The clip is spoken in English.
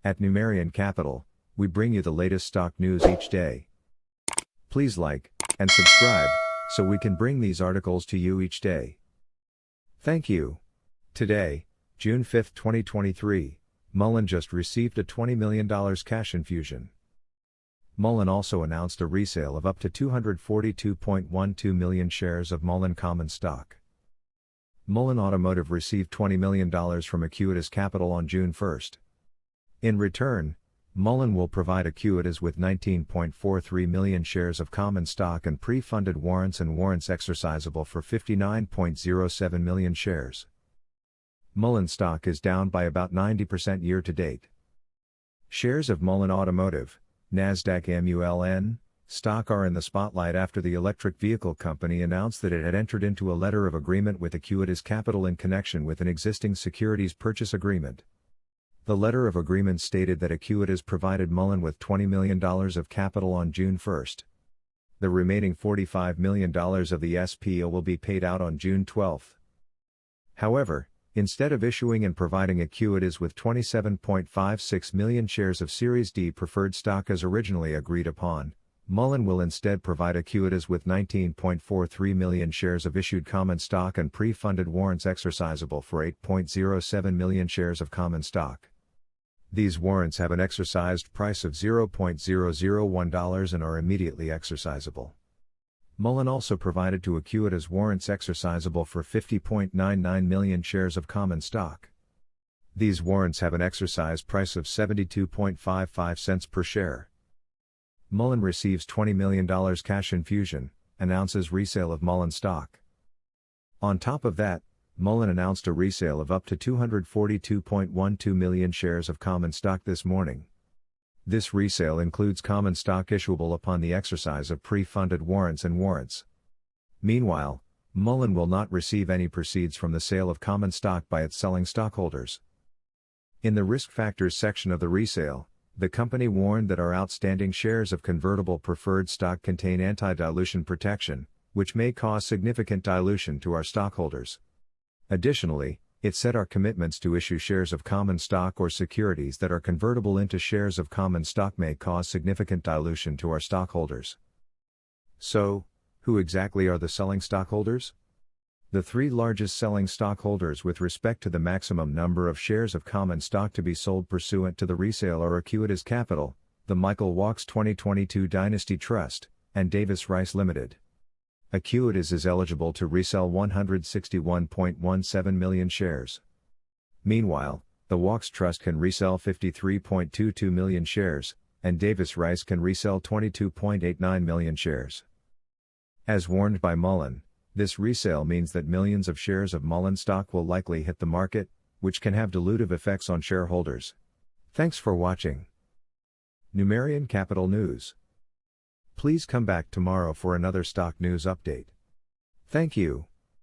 At Numerian Capital, we bring you the latest stock news each day. Please like and subscribe so we can bring these articles to you each day. Thank you. Today, June 5, 2023, Mullen just received a $20 million cash infusion. Mullen also announced a resale of up to 242.12 million shares of Mullen common stock. Mullen Automotive received $20 million from Acuitas Capital on June 1. In return, Mullen will provide Acuitas with 19.43 million shares of common stock and pre-funded warrants and warrants exercisable for 59.07 million shares. Mullen stock is down by about 90% year to date. Shares of Mullen Automotive, Nasdaq MULN, stock are in the spotlight after the electric vehicle company announced that it had entered into a letter of agreement with Acuitas Capital in connection with an existing securities purchase agreement. The letter of agreement stated that Acuitas provided Mullen with $20 million of capital on June 1. The remaining $45 million of the SPA will be paid out on June 12. However, instead of issuing and providing Acuitas with 27.56 million shares of Series D preferred stock as originally agreed upon, Mullen will instead provide Acuitas with 19.43 million shares of issued common stock and pre-funded warrants exercisable for 8.07 million shares of common stock. These warrants have an exercised price of $0.001 and are immediately exercisable. Mullen also provided to Acuitas warrants exercisable for 50.99 million shares of common stock. These warrants have an exercise price of 72.55 cents per share. Mullen receives $20 million cash infusion, announces resale of Mullen stock. On top of that, Mullen announced a resale of up to 242.12 million shares of common stock this morning. This resale includes common stock issuable upon the exercise of pre-funded warrants and warrants. Meanwhile, Mullen will not receive any proceeds from the sale of common stock by its selling stockholders. In the risk factors section of the resale, the company warned that our outstanding shares of convertible preferred stock contain anti-dilution protection, which may cause significant dilution to our stockholders. Additionally, it said our commitments to issue shares of common stock or securities that are convertible into shares of common stock may cause significant dilution to our stockholders. So, who exactly are the selling stockholders? The three largest selling stockholders with respect to the maximum number of shares of common stock to be sold pursuant to the resale are Acuitas Capital, the Michael Walks 2022 Dynasty Trust, and Davis Rice Limited. Acuitas is eligible to resell 161.17 million shares. Meanwhile, the Walks Trust can resell 53.22 million shares, and Davis Rice can resell 22.89 million shares. As warned by Mullen, this resale means that millions of shares of Mullen stock will likely hit the market, which can have dilutive effects on shareholders. Thanks for watching. Numerian Capital News. Please come back tomorrow for another stock news update. Thank you.